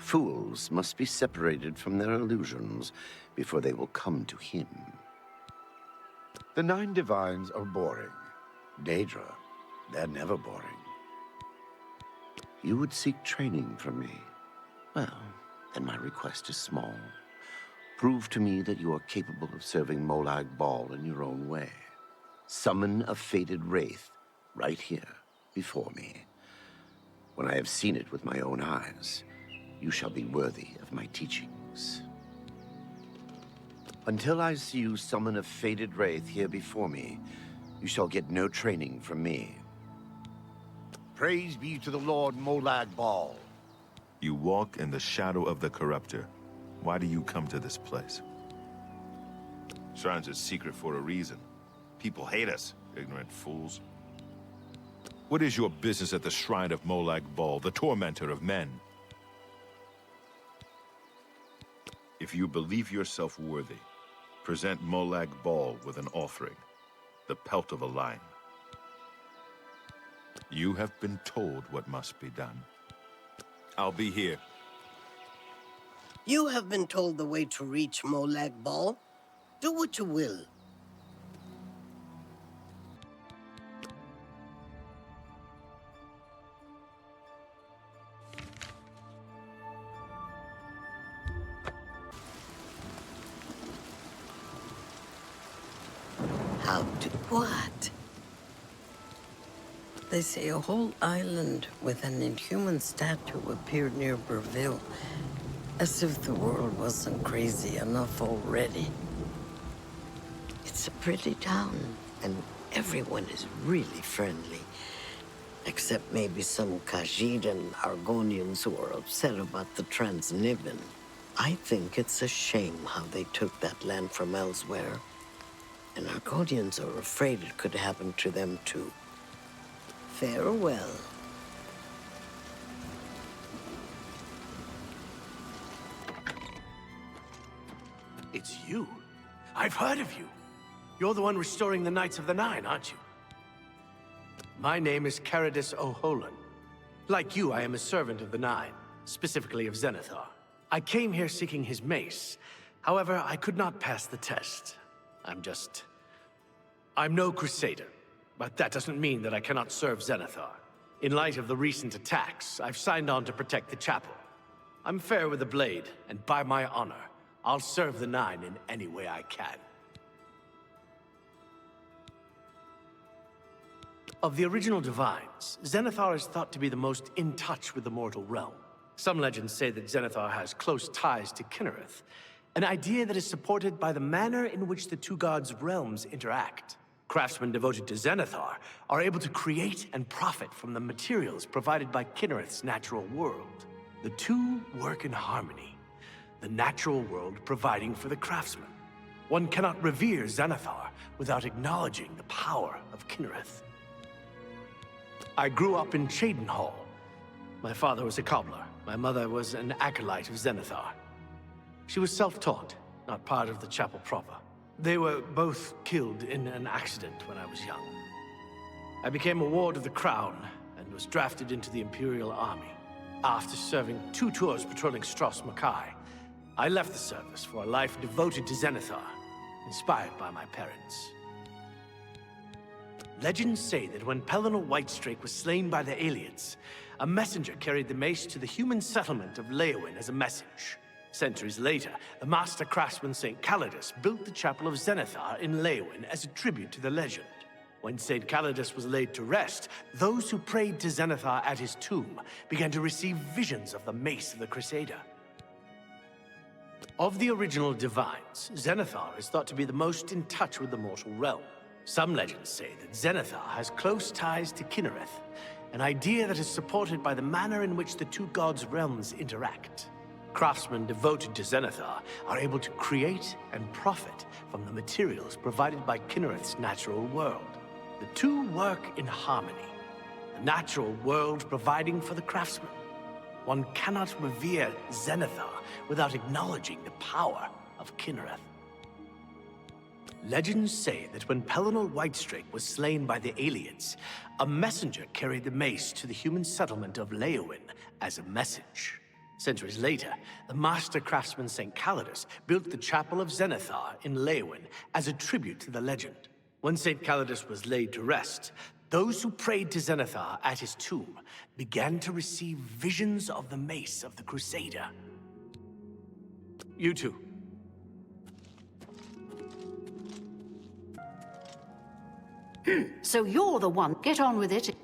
Fools must be separated from their illusions before they will come to him. The 9 divines are boring. Daedra, they're never boring. You would seek training from me. Well, then my request is small. Prove to me that you are capable of serving Molag Bal in your own way. Summon a fated wraith right here before me. When I have seen it with my own eyes, you shall be worthy of my teachings. Until I see you summon a fated wraith here before me, you shall get no training from me. Praise be to the Lord Molag Bal. You walk in the shadow of the corruptor. Why do you come to this place? Shrine's a secret for a reason. People hate us, ignorant fools. What is your business at the shrine of Molag Bal, the tormentor of men? If you believe yourself worthy, present Molag Bal with an offering, the pelt of a lion. You have been told what must be done. I'll be here. You have been told the way to reach Molag Bal. Do what you will. How to what? They say a whole island with an inhuman statue appeared near Breville, as if the world wasn't crazy enough already. It's a pretty town, and everyone is really friendly. Except maybe some Khajiit and Argonians who are upset about the Transniven. I think it's a shame how they took that land from elsewhere. And Argonians are afraid it could happen to them too. Farewell. It's you. I've heard of you. You're the one restoring the Knights of the Nine, aren't you? My name is Caradus O'Holan. Like you, I am a servant of the Nine, specifically of Zenithar. I came here seeking his mace. However, I could not pass the test. I'm no crusader, but that doesn't mean that I cannot serve Zenithar. In light of the recent attacks, I've signed on to protect the chapel. I'm fair with the blade, and by my honor, I'll serve the Nine in any way I can. Of the original Divines, Zenithar is thought to be the most in touch with the mortal realm. Some legends say that Zenithar has close ties to Kinnereth, an idea that is supported by the manner in which the two gods' realms interact. Craftsmen devoted to Zenithar are able to create and profit from the materials provided by Kinnereth's natural world. The two work in harmony, the natural world providing for the craftsman. One cannot revere Zenithar without acknowledging the power of Kinnereth. I grew up in Cheydinhal. My father was a cobbler. My mother was an acolyte of Zenithar. She was self-taught, not part of the chapel proper. They were both killed in an accident when I was young. I became a ward of the crown and was drafted into the Imperial Army. After serving 2 tours patrolling Stros Makai, I left the service for a life devoted to Zenithar, inspired by my parents. Legends say that when Pelennor Whitestrake was slain by the Aliens, a messenger carried the mace to the human settlement of Leowyn as a message. Centuries later, the master craftsman St. Calidus built the Chapel of Zenithar in Leowyn as a tribute to the legend. When St. Calidus was laid to rest, those who prayed to Zenithar at his tomb began to receive visions of the mace of the Crusader. Of the original Divines, Zenithar is thought to be the most in touch with the mortal realm. Some legends say that Zenithar has close ties to Kinnereth, an idea that is supported by the manner in which the two gods' realms interact. Craftsmen devoted to Zenithar are able to create and profit from the materials provided by Kinnereth's natural world. The two work in harmony, the natural world providing for the craftsman. One cannot revere Zenithar without acknowledging the power of Kinnereth. Legends say that when Pelennor Whitestrake was slain by the aliens, a messenger carried the mace to the human settlement of Leowyn as a message. Centuries later, the master craftsman St. Calidus built the Chapel of Zenithar in Leowyn as a tribute to the legend. When St. Calidus was laid to rest, those who prayed to Zenithar at his tomb began to receive visions of the mace of the Crusader. You two. So you're the one. Get on with it.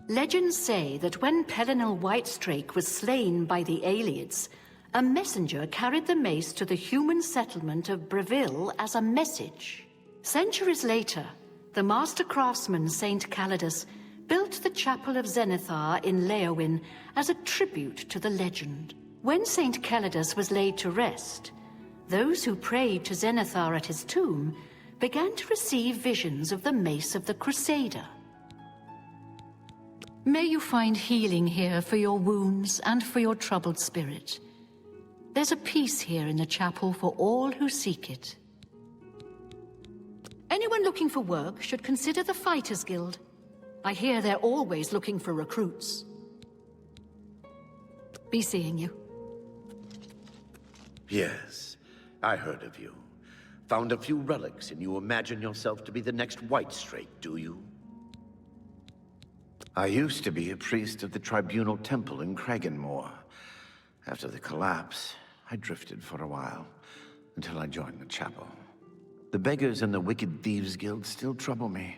Legends say that when Pelinal Whitestrake was slain by the Aelids, a messenger carried the mace to the human settlement of Breville as a message. Centuries later, the master craftsman St. Calidus built the Chapel of Zenithar in Leowyn as a tribute to the legend. When St. Calidus was laid to rest, those who prayed to Zenithar at his tomb began to receive visions of the mace of the Crusader. May you find healing here for your wounds and for your troubled spirit. There's a peace here in the chapel for all who seek it. Anyone looking for work should consider the Fighters Guild. I hear they're always looking for recruits. Be seeing you. Yes, I heard of you. Found a few relics, and you imagine yourself to be the next Whitestrake, do you? I used to be a priest of the Tribunal Temple in Craigenmore. After the collapse, I drifted for a while, until I joined the chapel. The beggars and the Wicked Thieves Guild still trouble me.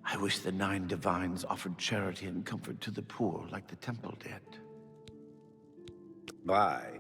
I wish the 9 Divines offered charity and comfort to the poor like the temple did. Bye.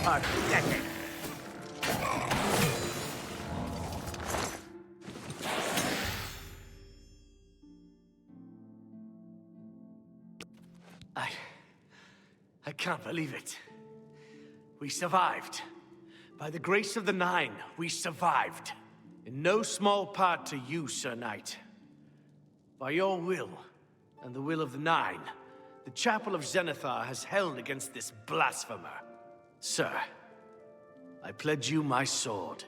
Pathetic. I can't believe it. We survived. By the grace of the Nine, we survived. In no small part to you, Sir Knight. By your will, and the will of the Nine, the Chapel of Zenithar has held against this blasphemer. Sir, I pledge you my sword.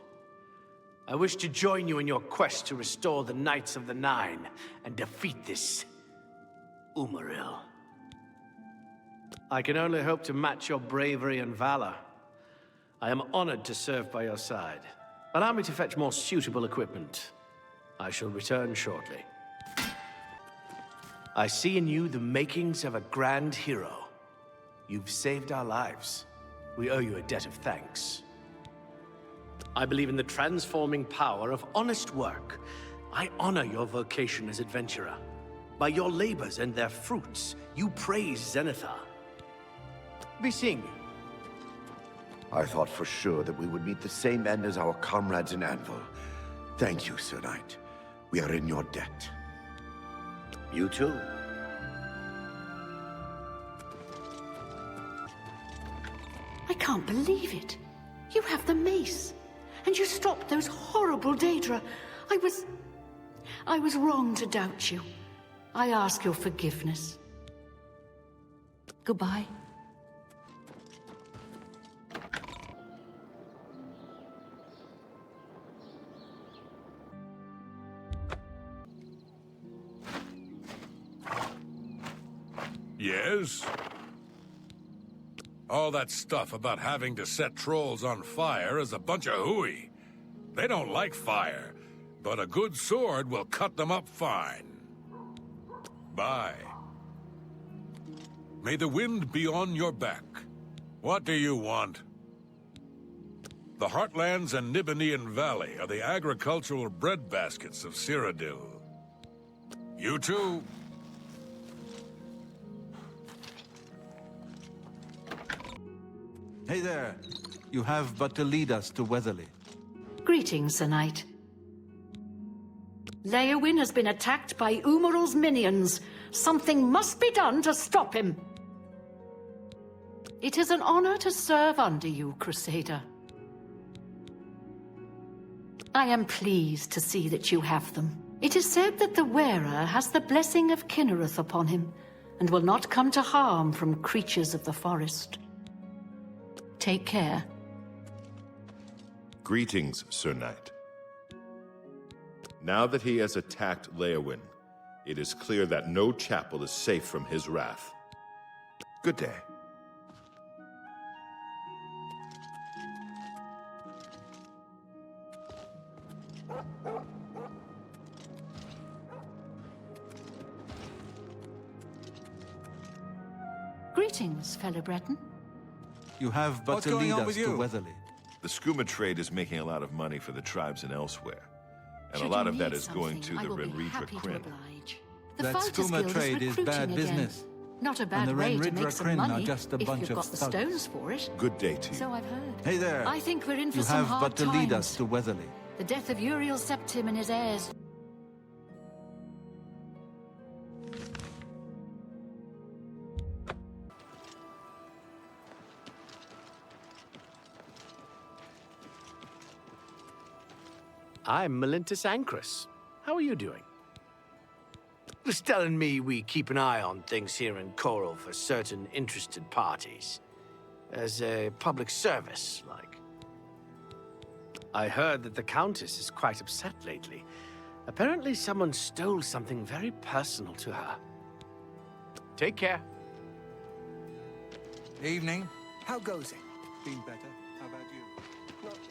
I wish to join you in your quest to restore the Knights of the Nine and defeat this Umaril. I can only hope to match your bravery and valor. I am honored to serve by your side. Allow me to fetch more suitable equipment. I shall return shortly. I see in you the makings of a grand hero. You've saved our lives. We owe you a debt of thanks. I believe in the transforming power of honest work. I honor your vocation as adventurer. By your labors and their fruits, you praise Zenithar. Be seeing you. I thought for sure that we would meet the same end as our comrades in Anvil. Thank you, Sir Knight. We are in your debt. You too. I can't believe it. You have the mace. And you stopped those horrible Daedra. I was wrong to doubt you. I ask your forgiveness. Goodbye. Yes? All that stuff about having to set trolls on fire is a bunch of hooey. They don't like fire, but a good sword will cut them up fine. Bye. May the wind be on your back. What do you want? The Heartlands and Nibelheim Valley are the agricultural breadbaskets of Cyrodiil. You too. Hey there. You have but to lead us to Weatherly. Greetings, Sir Knight. Leowyn has been attacked by Umaral's minions. Something must be done to stop him. It is an honor to serve under you, Crusader. I am pleased to see that you have them. It is said that the wearer has the blessing of Kinnereth upon him, and will not come to harm from creatures of the forest. Take care. Greetings, Sir Knight. Now that he has attacked Leowyn, it is clear that no chapel is safe from his wrath. Good day. Greetings, fellow Breton. You have but What's to going lead on us with to you? Weatherly. The skooma trade is making a lot of money for the tribes and elsewhere. And Should a lot you of that need is going something, to I the will be Renridra happy to Kryn. oblige. The That Fighters skooma Guild trade is recruiting bad again. business. Not a And bad the way to Renridra make some Kryn are money just a if bunch you've of got the thugs. stones for it. Good day to you. So I've heard. Hey there. I think we're in for You some have hard but to times. lead us to Weatherly. The death of Uriel Septim and his heirs. I'm Melintus Ancrus. How are you doing? Was telling me we keep an eye on things here in Coral for certain interested parties. As a public service, like. I heard that the Countess is quite upset lately. Apparently someone stole something very personal to her. Take care. Evening. How goes it? Been better. How about you? Not bad.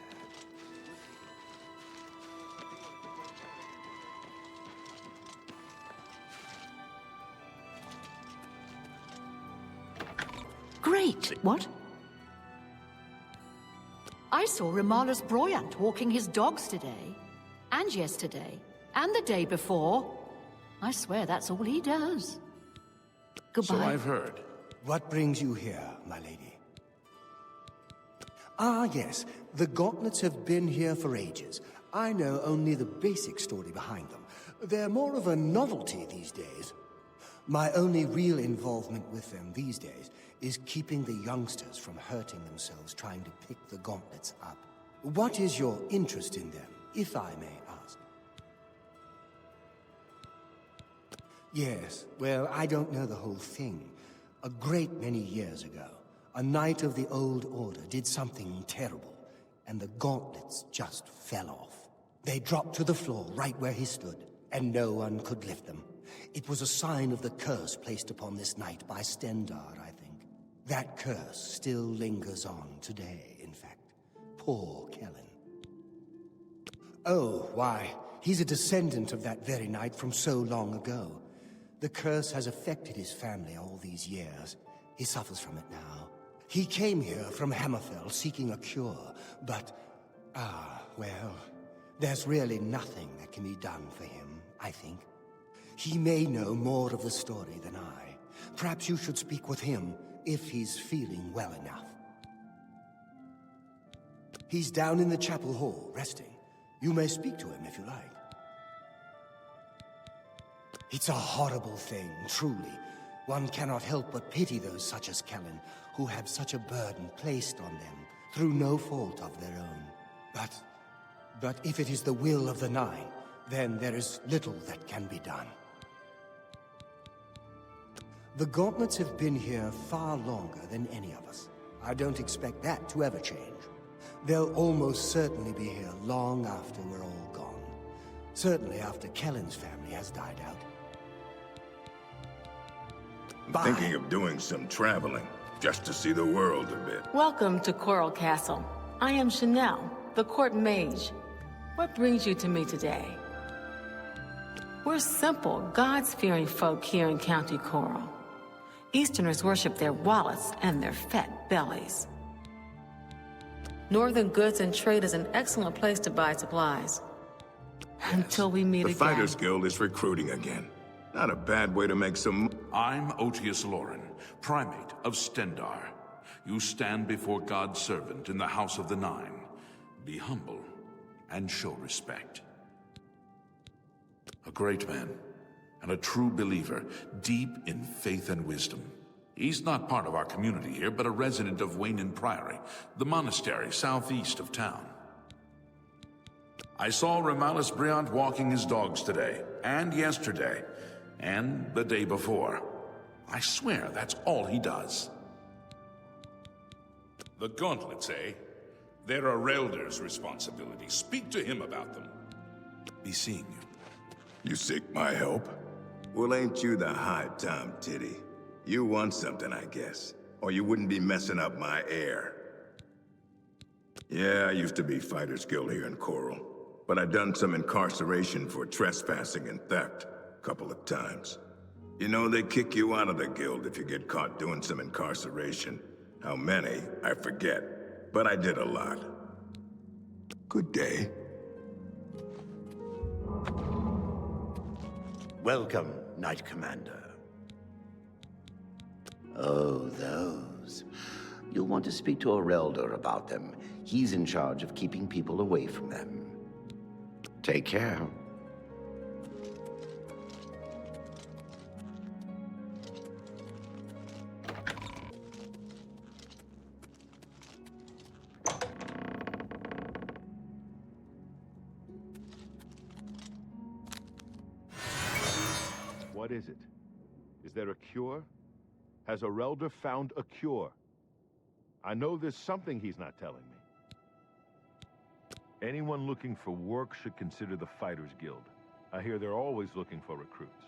Great. What? I saw Rimalas Broyant walking his dogs today, and yesterday, and the day before. I swear that's all he does. Goodbye. So I've heard. What brings you here, my lady? Ah, yes. The gauntlets have been here for ages. I know only the basic story behind them. They're more of a novelty these days. My only real involvement with them these days is keeping the youngsters from hurting themselves trying to pick the gauntlets up. What is your interest in them, if I may ask? Yes, well, I don't know the whole thing. A great many years ago, a knight of the Old Order did something terrible, and the gauntlets just fell off. They dropped to the floor right where he stood, and no one could lift them. It was a sign of the curse placed upon this knight by Stendar, I think. That curse still lingers on today, in fact. Poor Kellen. Oh, why, he's a descendant of that very night from so long ago. The curse has affected his family all these years. He suffers from it now. He came here from Hammerfell seeking a cure, but... well, there's really nothing that can be done for him, I think. He may know more of the story than I. Perhaps you should speak with him, if he's feeling well enough. He's down in the chapel hall, resting. You may speak to him if you like. It's a horrible thing, truly. One cannot help but pity those such as Kellen, who have such a burden placed on them, through no fault of their own. But if it is the will of the Nine, then there is little that can be done. The Gauntlets have been here far longer than any of us. I don't expect that to ever change. They'll almost certainly be here long after we're all gone. Certainly after Kellen's family has died out. I'm thinking of doing some traveling, just to see the world a bit. Welcome to Coral Castle. I am Chanel, the court mage. What brings you to me today? We're simple, gods-fearing folk here in County Coral. Easterners worship their wallets and their fat bellies. Northern goods and trade is an excellent place to buy supplies. Yes. Until we meet again. The Fighters Guild is recruiting again. Not a bad way to make some... I'm Otius Loren, Primate of Stendar. You stand before God's servant in the House of the Nine. Be humble and show respect. A great man and a true believer, deep in faith and wisdom. He's not part of our community here, but a resident of Waynan Priory, the monastery southeast of town. I saw Romanus Briant walking his dogs today, and yesterday, and the day before. I swear that's all he does. The gauntlets, eh? They're a Relder's responsibility. Speak to him about them. Be seeing you. You seek my help? Well, ain't you the high-time titty? You want something, I guess. Or you wouldn't be messing up my air. Yeah, I used to be Fighters Guild here in Coral. But I done some incarceration for trespassing and theft. Couple of times. You know, they kick you out of the guild if you get caught doing some incarceration. How many, I forget. But I did a lot. Good day. Welcome, Knight Commander. Oh, those. You'll want to speak to a Relder about them. He's in charge of keeping people away from them. Take care. What is it? Is there a cure? Has a Relder found a cure? I know there's something he's not telling me. Anyone looking for work should consider the Fighters Guild. I hear they're always looking for recruits.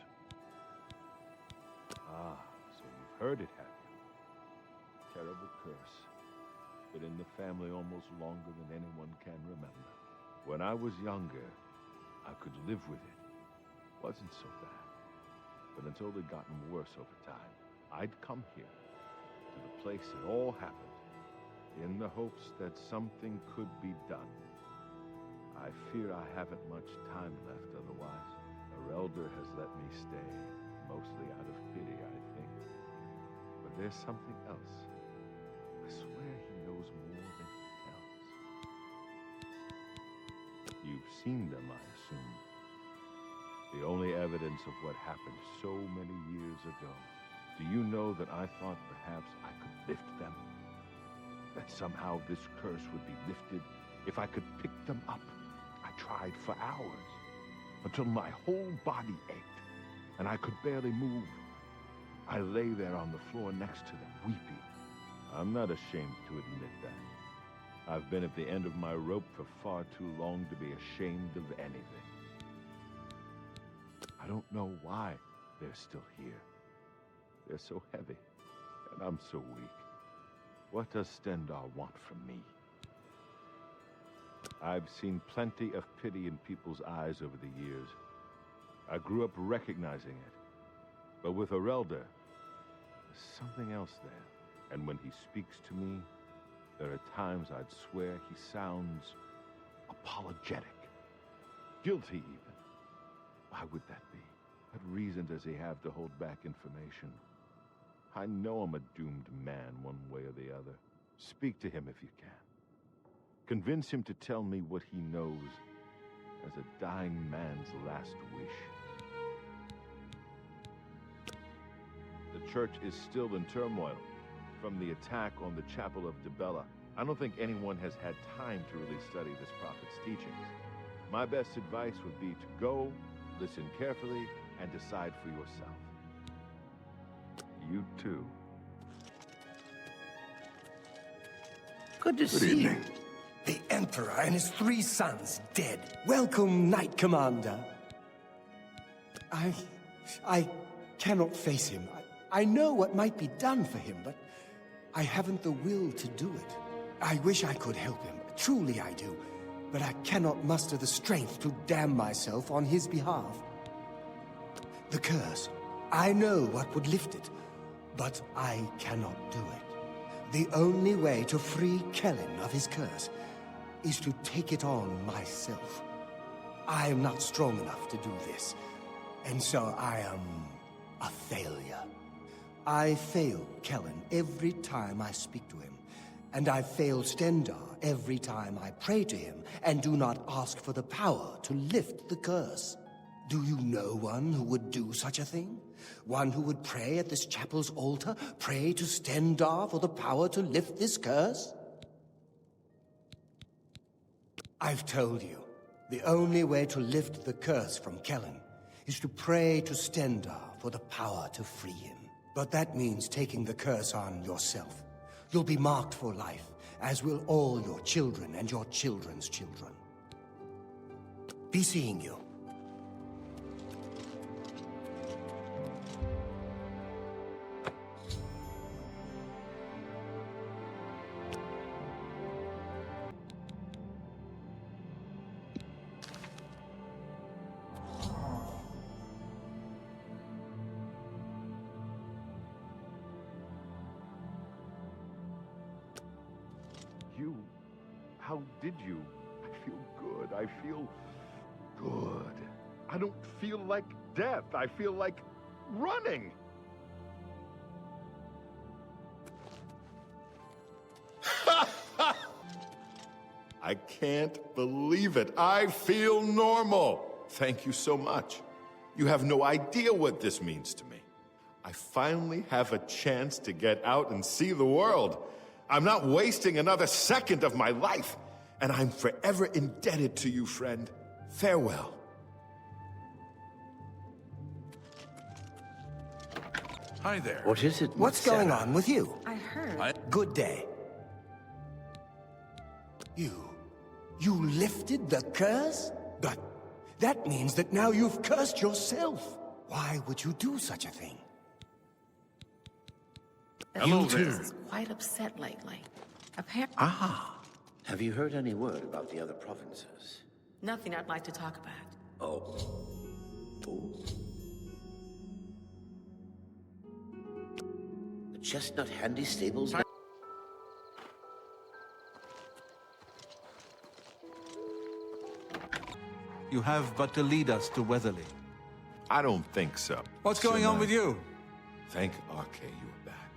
Ah, so you've heard it, have you? Terrible curse. Been in the family almost longer than anyone can remember. When I was younger, I could live with it. Wasn't so bad. But until it gotten worse over time, I'd come here, to the place it all happened, in the hopes that something could be done. I fear I haven't much time left otherwise. A Relder has let me stay, mostly out of pity, I think. But there's something else. I swear he knows more than he tells. You've seen them, I assume. The only evidence of what happened so many years ago. Do you know that I thought perhaps I could lift them? That somehow this curse would be lifted if I could pick them up. I tried for hours, until my whole body ached, and I could barely move. I lay there on the floor next to them, weeping. I'm not ashamed to admit that. I've been at the end of my rope for far too long to be ashamed of anything. I don't know why they're still here. They're so heavy, and I'm so weak. What does Stendar want from me? I've seen plenty of pity in people's eyes over the years. I grew up recognizing it. But with Arelda, there's something else there. And when he speaks to me, there are times I'd swear he sounds apologetic. Guilty, even. Why would that be? What reason does he have to hold back information? I know I'm a doomed man one way or the other. Speak to him if you can. Convince him to tell me what he knows as a dying man's last wish. The church is still in turmoil from the attack on the Chapel of Dibella. I don't think anyone has had time to really study this prophet's teachings. My best advice would be to go, listen carefully, and decide for yourself. You too. Good to see you. The Emperor and his 3 sons dead. Welcome, Knight Commander. I cannot face him. I know what might be done for him, but I haven't the will to do it. I wish I could help him. Truly I do. But I cannot muster the strength to damn myself on his behalf. The curse. I know what would lift it, but I cannot do it. The only way to free Kellen of his curse is to take it on myself. I am not strong enough to do this, and so I am a failure. I fail Kellen every time I speak to him, and I fail Stendar every time I pray to him and do not ask for the power to lift the curse. Do you know one who would do such a thing? One who would pray at this chapel's altar, pray to Stendar for the power to lift this curse? I've told you, the only way to lift the curse from Kellen is to pray to Stendar for the power to free him. But that means taking the curse on yourself. You'll be marked for life, as will all your children and your children's children. Be seeing you. How did you? I feel good. I feel good. I don't feel like death. I feel like running. I can't believe it. I feel normal. Thank you so much. You have no idea what this means to me. I finally have a chance to get out and see the world. I'm not wasting another second of my life, and I'm forever indebted to you, friend. Farewell. Hi there. What is it? What's going on with you? I heard. Good day. You lifted the curse? But that means that now you've cursed yourself. Why would you do such a thing? You is quite upset lately. Apparently. Ah. Have you heard any word about the other provinces? Nothing I'd like to talk about. Oh. The Chestnut Handy Stables? You have but to lead us to Weatherly. I don't think so. What's going on with you? Thank Arke you are back.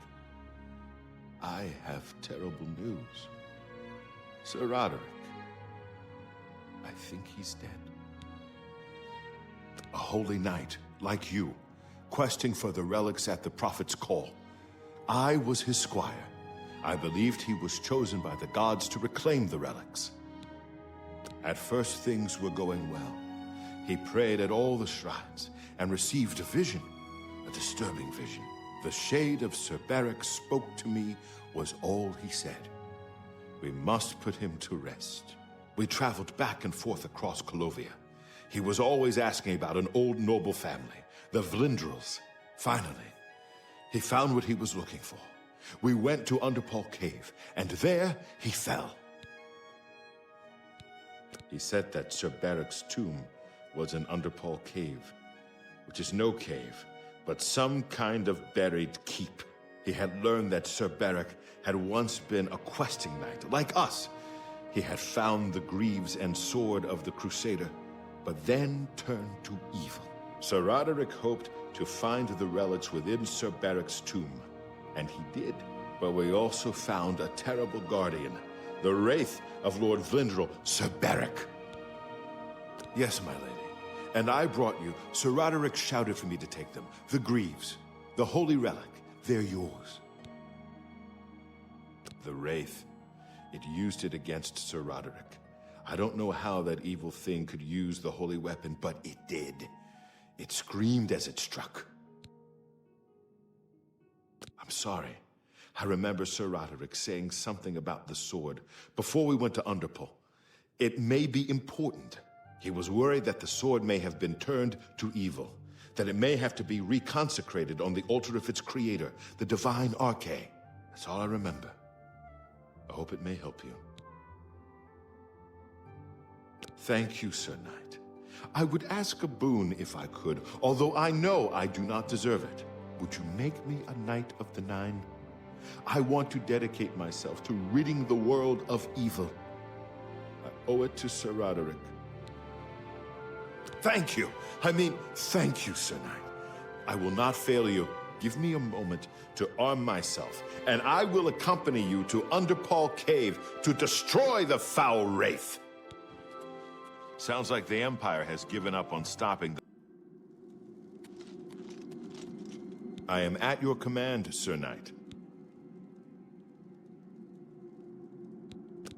I have terrible news. Sir Roderick. I think he's dead. A holy knight, like you, questing for the relics at the Prophet's call. I was his squire. I believed he was chosen by the gods to reclaim the relics. At first, things were going well. He prayed at all the shrines and received a vision, a disturbing vision. The shade of Sir Beric spoke to me was all he said. We must put him to rest. We traveled back and forth across Colovia. He was always asking about an old noble family, the Vlindrels. Finally, he found what he was looking for. We went to Underpaw Cave, and there he fell. He said that Sir Barrick's tomb was an Underpaw cave, which is no cave, but some kind of buried keep. He had learned that Sir Barrick had once been a questing knight, like us. He had found the greaves and sword of the Crusader, but then turned to evil. Sir Roderick hoped to find the relics within Sir Barrick's tomb, and he did. But we also found a terrible guardian, the wraith of Lord Vlindrel, Sir Barrick. Yes, my lady. And I brought you. Sir Roderick shouted for me to take them. The greaves, the holy relic, they're yours. The wraith, it used it against Sir Roderick. I don't know how that evil thing could use the holy weapon, but it did. It screamed as it struck. I'm sorry. I remember Sir Roderick saying something about the sword before we went to Underpaw. It may be important. He was worried that the sword may have been turned to evil, that it may have to be reconsecrated on the altar of its creator, the divine Arche. That's all I remember. I hope it may help you. Thank you, Sir Knight. I would ask a boon if I could, although I know I do not deserve it. Would you make me a Knight of the Nine? I want to dedicate myself to ridding the world of evil. I owe it to Sir Roderick. Thank you. Thank you, Sir Knight. I will not fail you. Give me a moment to arm myself, and I will accompany you to Underpaw Cave to destroy the foul wraith. Sounds like the Empire has given up on stopping the... I am at your command, Sir Knight.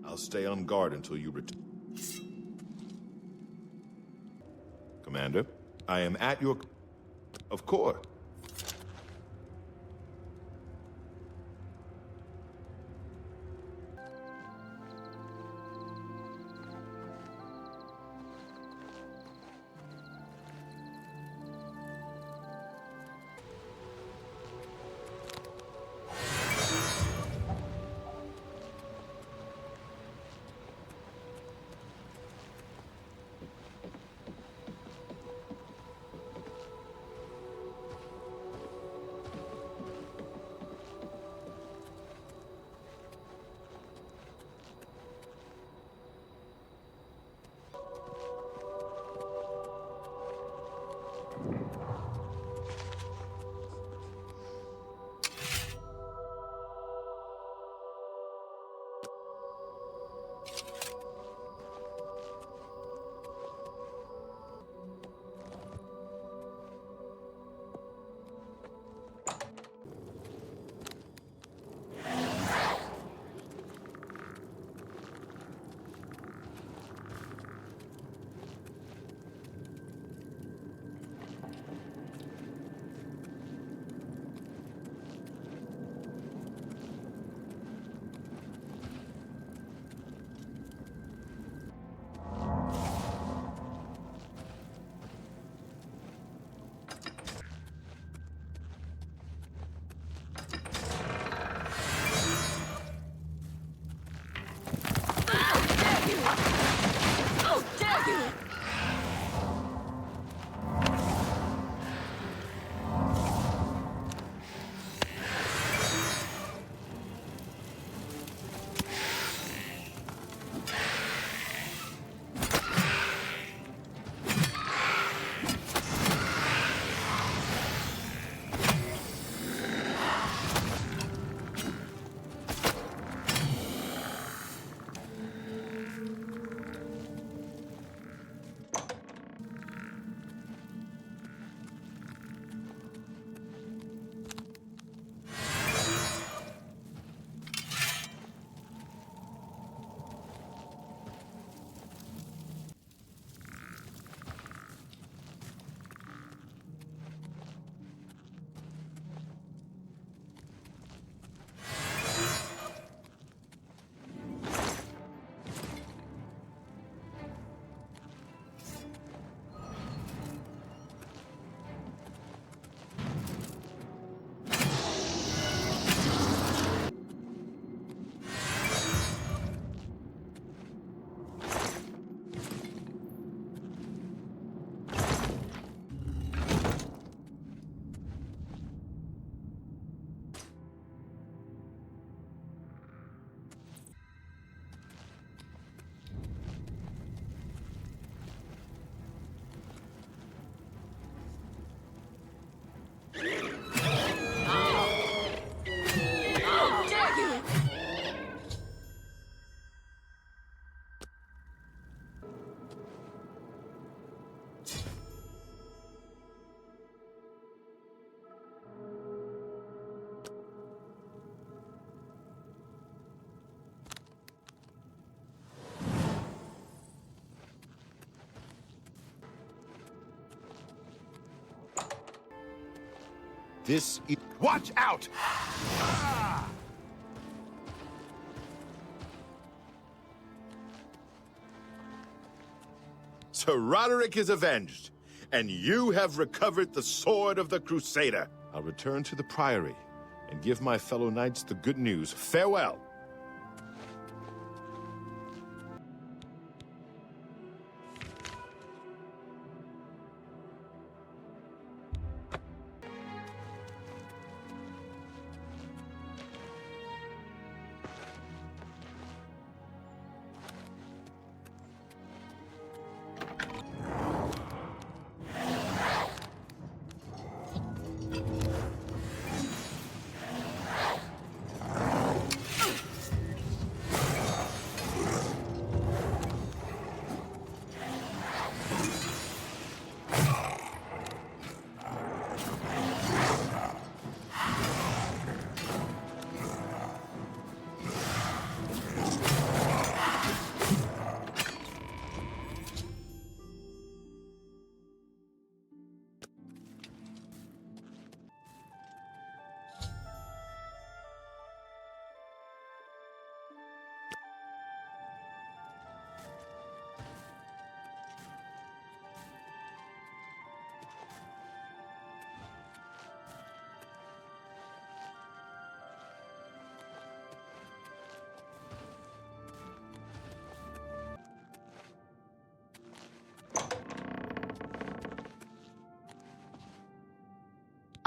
I'll stay on guard until you return. Commander, I am at your... Of course. This is... Watch out! Sir Roderick is avenged, and you have recovered the sword of the Crusader. I'll return to the Priory and give my fellow knights the good news. Farewell!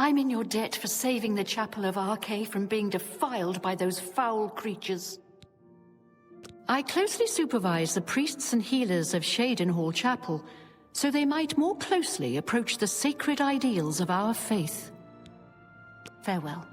I'm in your debt for saving the Chapel of Arche from being defiled by those foul creatures. I closely supervise the priests and healers of Shadenhall Chapel, so they might more closely approach the sacred ideals of our faith. Farewell.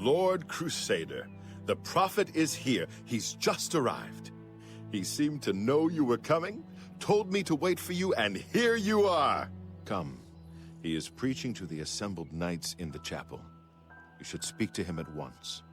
Lord Crusader, the prophet is here. He's just arrived. He seemed to know you were coming, told me to wait for you, and here you are. Come. He is preaching to the assembled knights in the chapel. You should speak to him at once.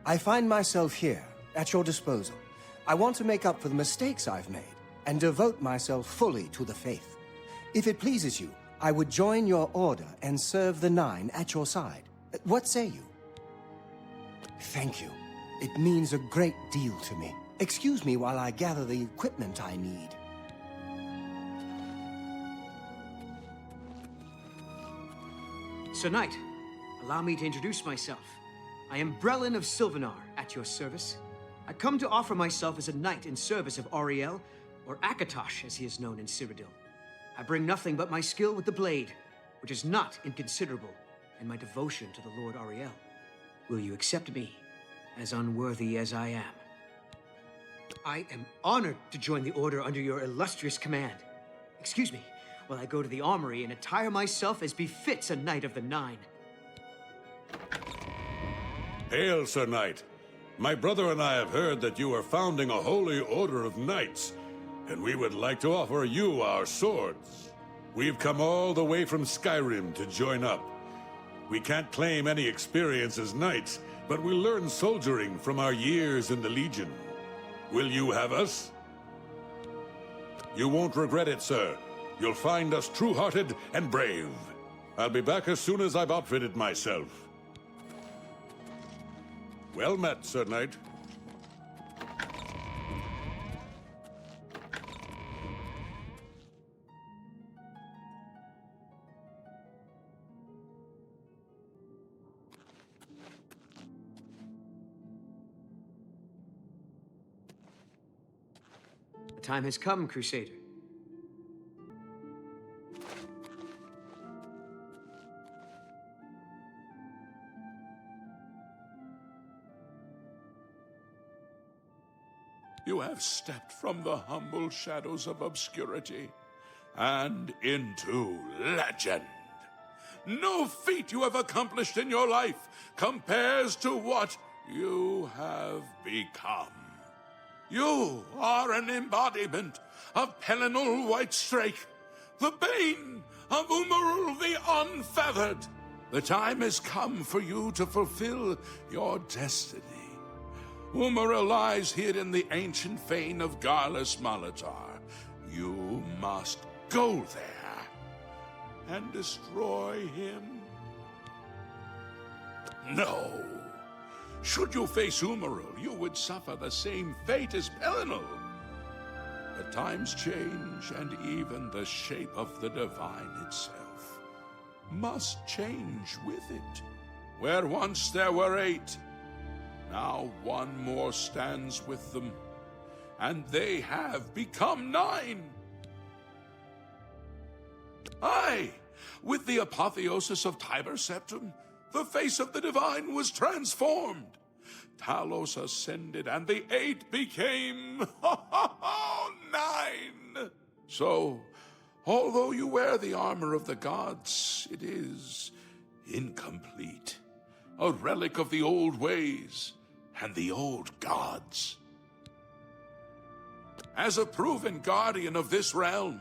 I find myself here, at your disposal. I want to make up for the mistakes I've made, and devote myself fully to the faith. If it pleases you, I would join your order and serve the Nine at your side. What say you? Thank you. It means a great deal to me. Excuse me while I gather the equipment I need. Sir Knight, allow me to introduce myself. I am Brelin of Sylvanar, at your service. I come to offer myself as a knight in service of Auriel, or Akatosh as he is known in Cyrodiil. I bring nothing but my skill with the blade, which is not inconsiderable, and my devotion to the Lord Auriel. Will you accept me, as unworthy as I am? I am honored to join the Order under your illustrious command. Excuse me, while I go to the armory and attire myself as befits a Knight of the Nine. Hail, Sir Knight. My brother and I have heard that you are founding a holy order of knights, and we would like to offer you our swords. We've come all the way from Skyrim to join up. We can't claim any experience as knights, but we learn soldiering from our years in the Legion. Will you have us? You won't regret it, sir. You'll find us true-hearted and brave. I'll be back as soon as I've outfitted myself. Well met, Sir Knight. The time has come, Crusader. You have stepped from the humble shadows of obscurity and into legend. No feat you have accomplished in your life compares to what you have become. You are an embodiment of Pelinal Whitestrake, the bane of Umarul the Unfeathered. The time has come for you to fulfill your destiny. Umaril lies hid in the ancient fane of Garlus Malatar. You must go there and destroy him. No. Should you face Umaril, you would suffer the same fate as Pelinal. But times change, and even the shape of the divine itself must change with it. Where once there were 8, now one more stands with them, and they have become 9. Aye, with the apotheosis of Tiber Septim, the face of the divine was transformed. Talos ascended, and the 8 became 9. So, although you wear the armor of the gods, it is incomplete. A relic of the old ways and the old gods. As a proven guardian of this realm,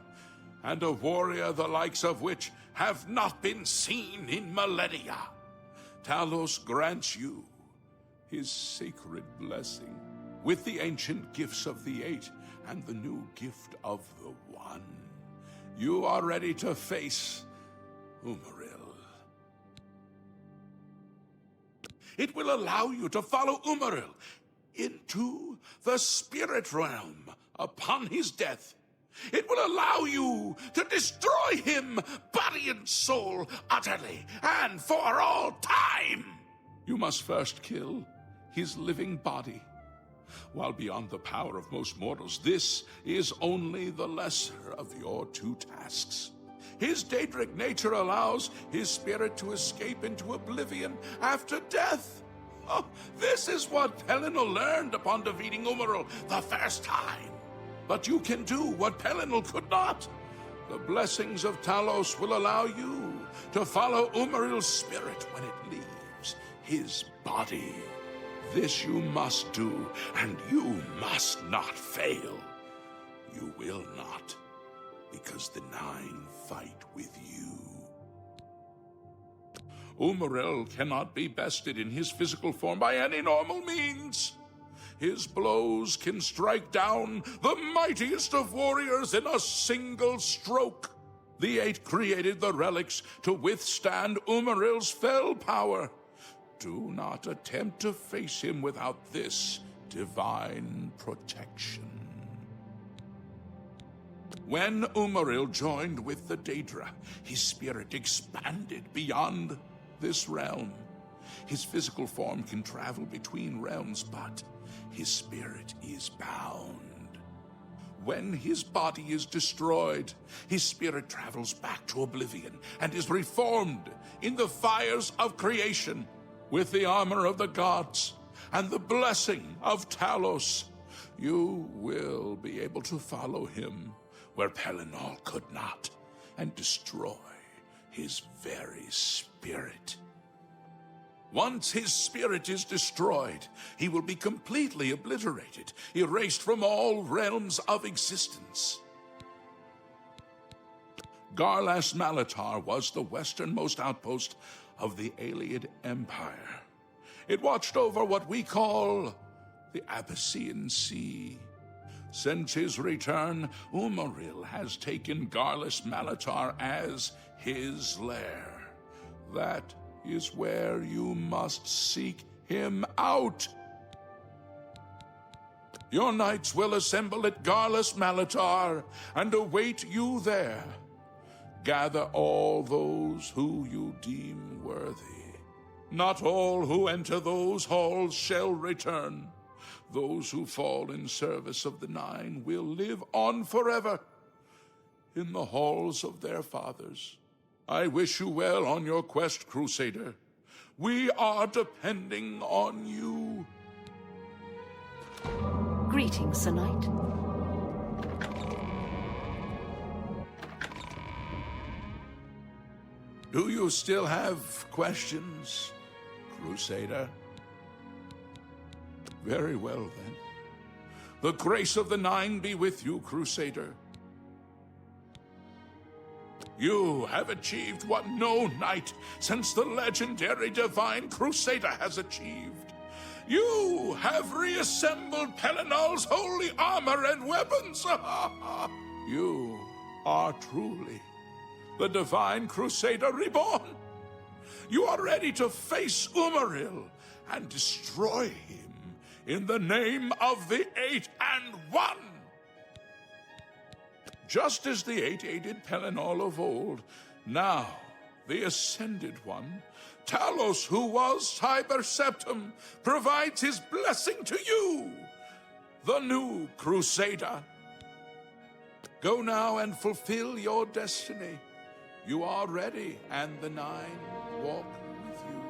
and a warrior the likes of which have not been seen in millennia, Talos grants you his sacred blessing, with the ancient gifts of the 8 and the new gift of the 1. You are ready to face Umaril. It will allow you to follow Umaril into the spirit realm upon his death. It will allow you to destroy him, body and soul, utterly and for all time. You must first kill his living body. While beyond the power of most mortals, this is only the lesser of your 2 tasks. His Daedric nature allows his spirit to escape into oblivion after death. Oh, this is what Pelinal learned upon defeating Umaril the first time. But you can do what Pelinal could not. The blessings of Talos will allow you to follow Umaril's spirit when it leaves his body. This you must do, and you must not fail. You will not, because the 9 fight with you. Umaril cannot be bested in his physical form by any normal means. His blows can strike down the mightiest of warriors in a single stroke. The Eight created the relics to withstand Umaril's fell power. Do not attempt to face him without this divine protection. When Umaril joined with the Daedra, his spirit expanded beyond this realm. His physical form can travel between realms, but his spirit is bound. When his body is destroyed, his spirit travels back to Oblivion and is reformed in the fires of creation with the armor of the gods and the blessing of Talos. You will be able to follow him where Pelennor could not and destroy his very spirit. Once his spirit is destroyed, he will be completely obliterated, erased from all realms of existence. Garlas Malatar was the westernmost outpost of the Ayleid Empire. It watched over what we call the Abyssinian Sea. Since his return, Umaril has taken Garlas Malatar as his lair. That is where you must seek him out. Your knights will assemble at Garlas Malatar and await you there. Gather all those who you deem worthy. Not all who enter those halls shall return. Those who fall in service of the Nine will live on forever in the halls of their fathers. I wish you well on your quest, Crusader. We are depending on you. Greetings, Sir Knight. Do you still have questions, Crusader? Very well, then. The grace of the Nine be with you, Crusader. You have achieved what no knight since the legendary Divine Crusader has achieved. You have reassembled Pelennal's holy armor and weapons. You are truly the Divine Crusader reborn. You are ready to face Umaril and destroy him in the name of the Eight and One. Just as the Eight aided Pelennor of old, now the Ascended One, Talos, who was Tiber Septum, provides his blessing to you, the new Crusader. Go now and fulfill your destiny. You are ready, and the Nine walk with you.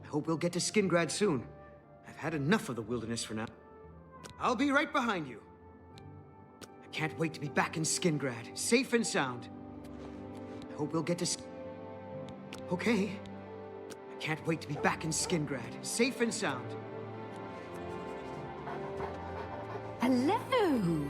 I hope we'll get to Skingrad soon. I've had enough of the wilderness for now. I'll be right behind you. I can't wait to be back in Skingrad, safe and sound. I hope we'll get to Okay. I can't wait to be back in Skingrad, safe and sound. Hello!